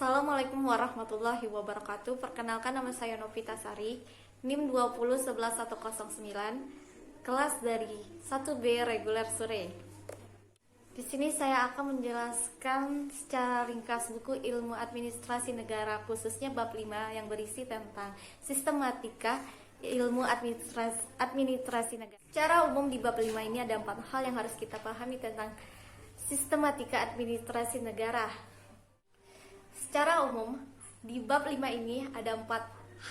Assalamualaikum warahmatullahi wabarakatuh. Perkenalkan, nama saya Novita Sari, NIM 2011109, kelas dari 1B reguler Sure. Di sini saya akan menjelaskan secara ringkas buku Ilmu Administrasi Negara, khususnya bab 5 yang berisi tentang sistematika ilmu administrasi negara. Secara umum di bab 5 ini ada 4 hal yang harus kita pahami tentang sistematika administrasi negara. Secara umum, di bab 5 ini ada 4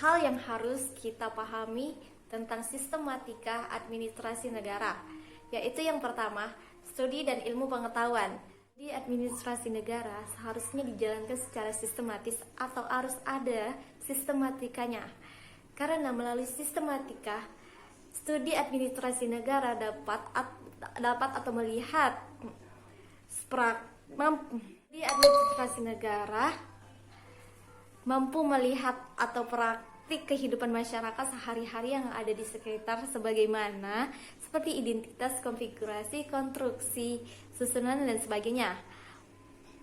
hal yang harus kita pahami tentang sistematika administrasi negara, yaitu yang pertama, studi dan ilmu pengetahuan. Di administrasi negara seharusnya dijalankan secara sistematis atau harus ada sistematikanya. Karena melalui sistematika, studi administrasi negara dapat atau melihat di administrasi negara mampu melihat atau praktik kehidupan masyarakat sehari-hari yang ada di sekitar, sebagaimana seperti identitas, konfigurasi, konstruksi, susunan, dan sebagainya.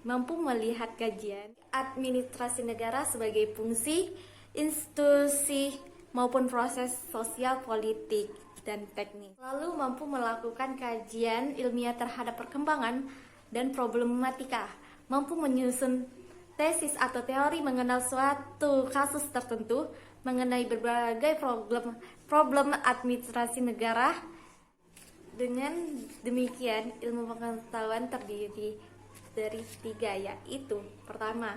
Mampu melihat kajian administrasi negara sebagai fungsi, institusi, maupun proses sosial, politik, dan teknis. Lalu mampu melakukan kajian ilmiah terhadap perkembangan dan problematika, mampu menyusun tesis atau teori mengenal suatu kasus tertentu, mengenai berbagai problem administrasi negara. Dengan demikian, ilmu pengetahuan terdiri dari 3, yaitu pertama,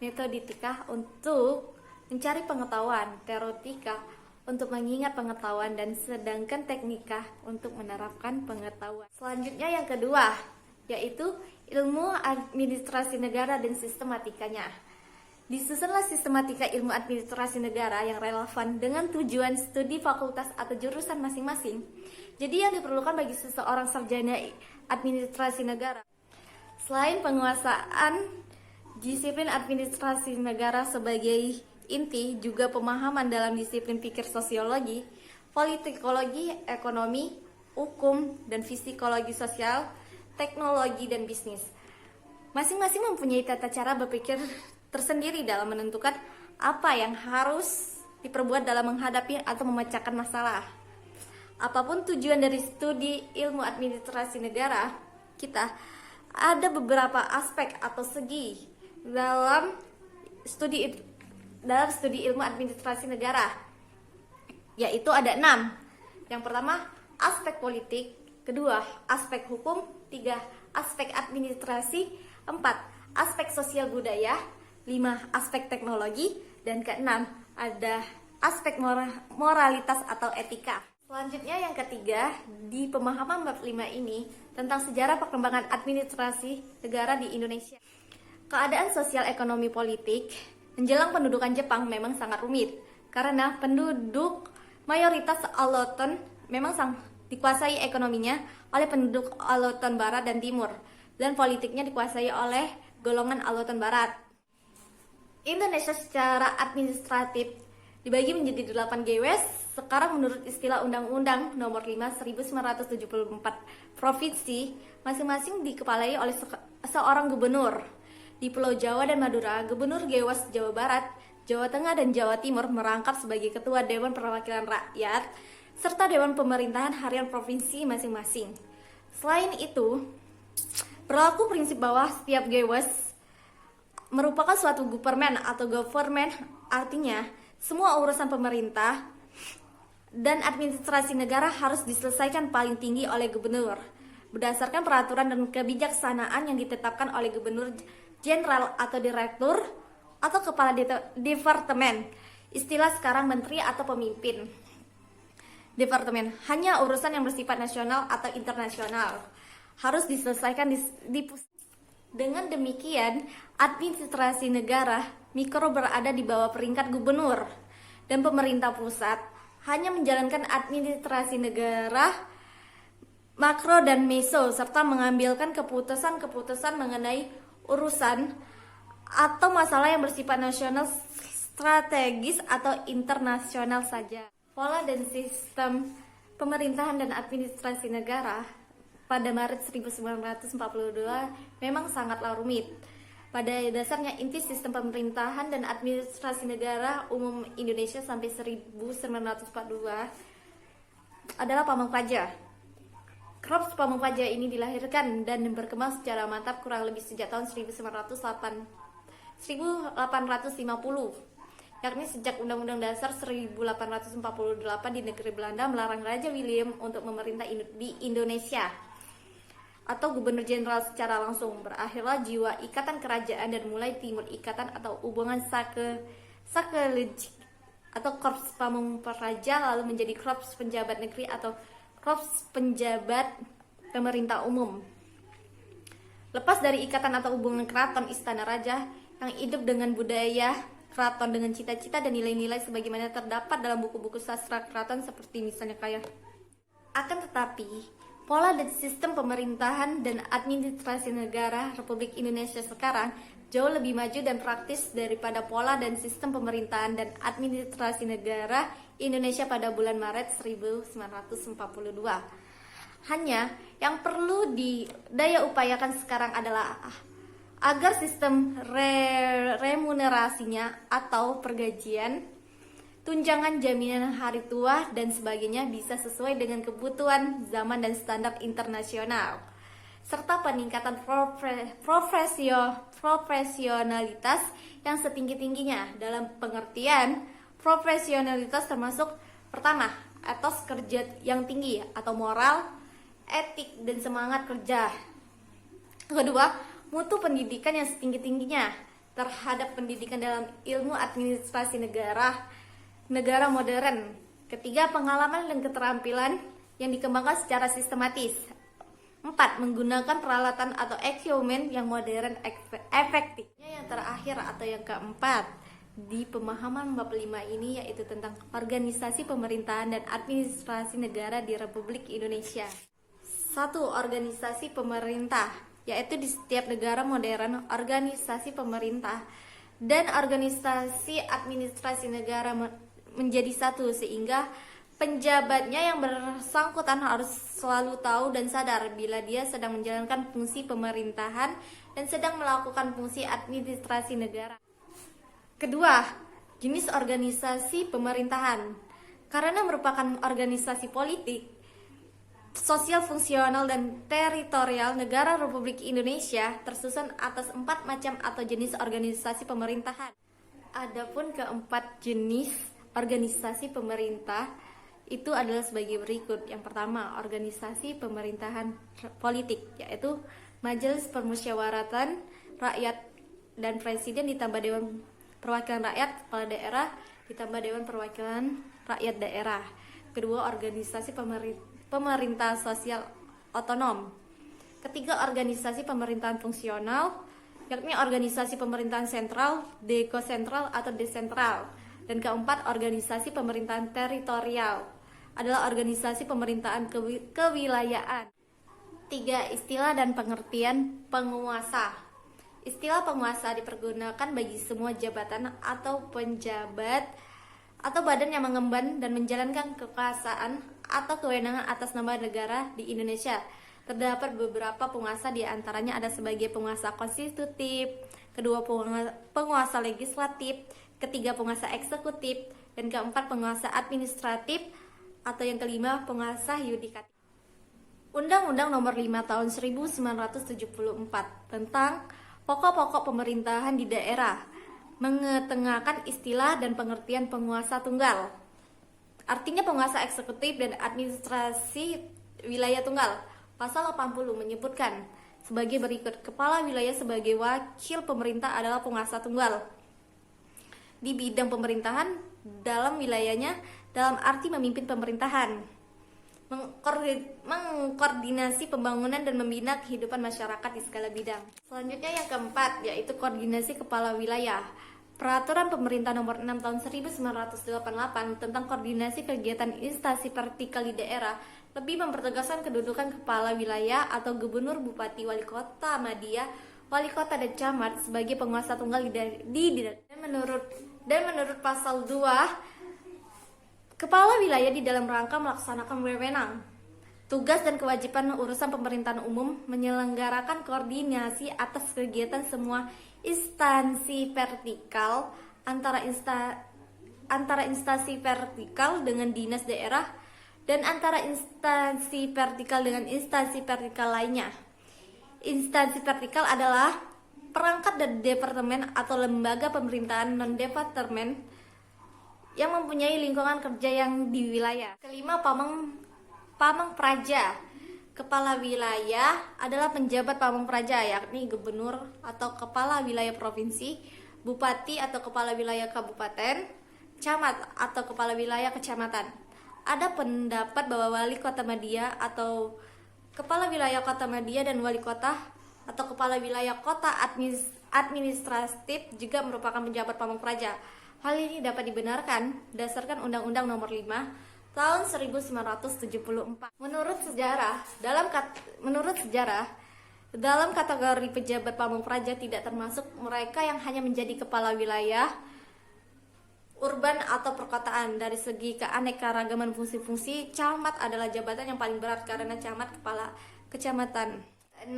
metodika untuk mencari pengetahuan, teoretika untuk mengingat pengetahuan, dan sedangkan teknika untuk menerapkan pengetahuan. Selanjutnya yang kedua, yaitu ilmu administrasi negara dan sistematikanya. Disusunlah sistematika ilmu administrasi negara yang relevan dengan tujuan studi fakultas atau jurusan masing-masing. Jadi yang diperlukan bagi seseorang sarjana administrasi negara, selain penguasaan disiplin administrasi negara sebagai inti, juga pemahaman dalam disiplin pikir sosiologi, politikologi, ekonomi, hukum, dan psikologi sosial, teknologi, dan bisnis. Masing-masing mempunyai tata cara berpikir tersendiri dalam menentukan apa yang harus diperbuat dalam menghadapi atau memecahkan masalah. Apapun tujuan dari studi ilmu administrasi negara kita, ada beberapa aspek atau segi dalam studi ilmu administrasi negara, yaitu ada 6. Yang pertama, aspek politik. Kedua, aspek hukum. 3, aspek administrasi. 4, aspek sosial budaya. 5, aspek teknologi. Dan ke-6, ada aspek moralitas atau etika. Selanjutnya yang ketiga, di pemahaman bab 5 ini tentang sejarah perkembangan administrasi negara di Indonesia. Keadaan sosial, ekonomi, politik menjelang pendudukan Jepang memang sangat rumit, karena penduduk mayoritas Alloton memang dikuasai ekonominya oleh penduduk Alloton Barat dan Timur, dan politiknya dikuasai oleh golongan Alloton Barat. Indonesia secara administratif dibagi menjadi 8 GWS sekarang menurut istilah Undang-Undang Nomor 5 1974. Provinsi masing-masing dikepalai oleh seorang gubernur. Di Pulau Jawa dan Madura, Gubernur GWS Jawa Barat, Jawa Tengah, dan Jawa Timur merangkap sebagai Ketua Dewan Perwakilan Rakyat serta Dewan Pemerintahan Harian Provinsi masing-masing. Selain itu, berlaku prinsip bahwa setiap GWS merupakan suatu gupermen atau government, artinya semua urusan pemerintah dan administrasi negara harus diselesaikan paling tinggi oleh gubernur berdasarkan peraturan dan kebijaksanaan yang ditetapkan oleh gubernur jenderal atau direktur atau kepala departemen. Istilah sekarang menteri atau pemimpin departemen. Hanya urusan yang bersifat nasional atau internasional harus diselesaikan di pusat. Dengan demikian, administrasi negara mikro berada di bawah peringkat gubernur, dan pemerintah pusat hanya menjalankan administrasi negara makro dan meso, serta mengambilkan keputusan-keputusan mengenai urusan atau masalah yang bersifat nasional, strategis, atau internasional saja. Pola dan sistem pemerintahan dan administrasi negara pada Maret 1942 memang sangatlah rumit. Pada dasarnya, inti sistem pemerintahan dan administrasi negara umum Indonesia sampai 1942 adalah Pamong Praja. Korps Pamong Praja ini dilahirkan dan berkembang secara mantap kurang lebih sejak tahun 1850, yakni sejak Undang-Undang Dasar 1848 di negeri Belanda melarang Raja William untuk memerintah di Indonesia atau Gubernur Jenderal secara langsung. Berakhirlah jiwa ikatan kerajaan dan mulai timbul ikatan atau hubungan sakelejik atau Korps Pamong Praja, lalu menjadi Korps Penjabat Negeri atau Korps Penjabat Pemerintah Umum. Lepas dari ikatan atau hubungan keraton istana raja yang hidup dengan budaya keraton dengan cita-cita dan nilai-nilai sebagaimana terdapat dalam buku-buku sastra keraton seperti misalnya kayak. Akan tetapi, pola dan sistem pemerintahan dan administrasi negara Republik Indonesia sekarang jauh lebih maju dan praktis daripada pola dan sistem pemerintahan dan administrasi negara Indonesia pada bulan Maret 1942. Hanya yang perlu didaya upayakan sekarang adalah agar sistem remunerasinya atau pergajian, tunjangan jaminan hari tua dan sebagainya bisa sesuai dengan kebutuhan zaman dan standar internasional, serta peningkatan profesionalitas yang setinggi-tingginya. Dalam pengertian profesionalitas termasuk pertama, etos kerja yang tinggi atau moral, etik dan semangat kerja. Kedua, mutu pendidikan yang setinggi-tingginya terhadap pendidikan dalam ilmu administrasi negara modern. Ketiga, pengalaman dan keterampilan yang dikembangkan secara sistematis. 4. Menggunakan peralatan atau equipment yang modern efektif. Yang terakhir atau yang keempat di pemahaman bab 5 ini yaitu tentang organisasi pemerintahan dan administrasi negara di Republik Indonesia. 1. Organisasi pemerintah, yaitu di setiap negara modern organisasi pemerintah dan organisasi administrasi negara menjadi satu, sehingga penjabatnya yang bersangkutan harus selalu tahu dan sadar bila dia sedang menjalankan fungsi pemerintahan dan sedang melakukan fungsi administrasi negara. Kedua, jenis organisasi pemerintahan. Karena merupakan organisasi politik, sosial, fungsional, dan teritorial, negara Republik Indonesia tersusun atas 4 macam atau jenis organisasi pemerintahan. Adapun keempat jenis organisasi pemerintah itu adalah sebagai berikut. Yang pertama, organisasi pemerintahan politik, yaitu Majelis Permusyawaratan Rakyat dan Presiden ditambah Dewan Perwakilan Rakyat, Kepala Daerah ditambah Dewan Perwakilan Rakyat Daerah. Kedua, organisasi pemerintah sosial otonom. Ketiga, organisasi pemerintahan fungsional, yakni organisasi pemerintahan sentral, dekosentral atau desentral. Dan keempat, organisasi pemerintahan teritorial, adalah organisasi pemerintahan kewilayaan. 3. Istilah dan pengertian penguasa. Istilah penguasa dipergunakan bagi semua jabatan atau penjabat atau badan yang mengemban dan menjalankan kekuasaan atau kewenangan atas nama negara di Indonesia. Terdapat beberapa penguasa, di antaranya ada sebagai penguasa konstitutif, kedua penguasa legislatif, ketiga penguasa eksekutif, dan keempat penguasa administratif, atau yang kelima penguasa yudikatif. Undang-Undang Nomor 5 Tahun 1974 tentang pokok-pokok pemerintahan di daerah mengetengahkan istilah dan pengertian penguasa tunggal. Artinya penguasa eksekutif dan administrasi wilayah tunggal. Pasal 80 menyebutkan sebagai berikut: kepala wilayah sebagai wakil pemerintah adalah penguasa tunggal di bidang pemerintahan dalam wilayahnya, dalam arti memimpin pemerintahan, mengkoordinasi pembangunan dan membina kehidupan masyarakat di segala bidang. Selanjutnya yang keempat, yaitu koordinasi kepala wilayah. Peraturan Pemerintah Nomor 6 Tahun 1988 tentang koordinasi kegiatan instansi vertikal di daerah lebih mempertegaskan kedudukan kepala wilayah atau gubernur, bupati, wali kota, madya, wali kota, dan camat sebagai penguasa tunggal dan menurut pasal 2, kepala wilayah di dalam rangka melaksanakan wewenang Tugas dan kewajiban urusan pemerintahan umum menyelenggarakan koordinasi atas kegiatan semua instansi vertikal antara instansi vertikal dengan dinas daerah dan antara instansi vertikal dengan instansi vertikal lainnya. Instansi vertikal adalah perangkat dan departemen atau lembaga pemerintahan non-departemen yang mempunyai lingkungan kerja yang di wilayah. Kelima, Pamong Praja. Kepala wilayah adalah penjabat Pamong Praja, yakni gubernur atau kepala wilayah provinsi, bupati atau kepala wilayah kabupaten, camat atau kepala wilayah kecamatan. Ada pendapat bahwa wali kota Madia atau kepala wilayah kota Madia dan wali kota atau kepala wilayah kota administratif juga merupakan penjabat Pamong Praja. Hal ini dapat dibenarkan berdasarkan Undang-Undang Nomor 5 tahun 1974. Menurut sejarah, dalam kategori pejabat Pamong Praja tidak termasuk mereka yang hanya menjadi kepala wilayah urban atau perkotaan. Dari segi keanekaragaman fungsi-fungsi, camat adalah jabatan yang paling berat karena camat kepala kecamatan. 6,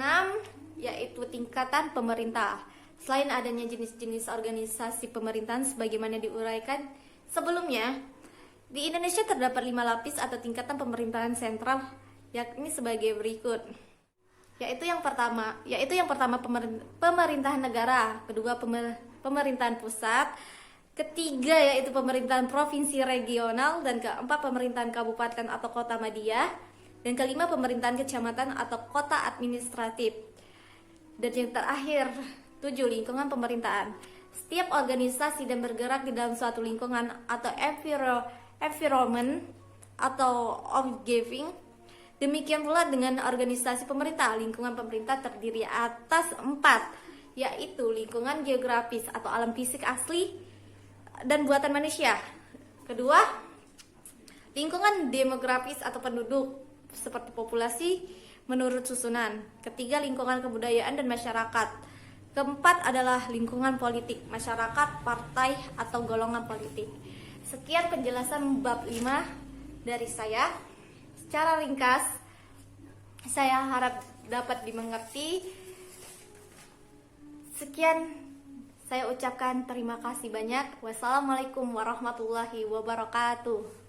yaitu tingkatan pemerintah. Selain adanya jenis-jenis organisasi pemerintahan sebagaimana diuraikan sebelumnya, di Indonesia terdapat 5 lapis atau tingkatan pemerintahan sentral, yakni sebagai berikut. Yaitu yang pertama pemerintahan negara, kedua pemerintahan pusat, ketiga yaitu pemerintahan provinsi regional, dan keempat pemerintahan kabupaten atau kota madya, dan kelima pemerintahan kecamatan atau kota administratif. Dan yang terakhir, 7, lingkungan pemerintahan. Setiap organisasi dan bergerak di dalam suatu lingkungan atau environment atau observing. Demikian pula dengan organisasi pemerintah. Lingkungan pemerintah terdiri atas 4, yaitu lingkungan geografis atau alam fisik asli dan buatan manusia. Kedua, lingkungan demografis atau penduduk seperti populasi menurut susunan. Ketiga, lingkungan kebudayaan dan masyarakat. Keempat adalah lingkungan politik, masyarakat, partai atau golongan politik. Sekian penjelasan bab 5 dari saya. Secara ringkas, saya harap dapat dimengerti. Sekian saya ucapkan terima kasih banyak. Wassalamualaikum warahmatullahi wabarakatuh.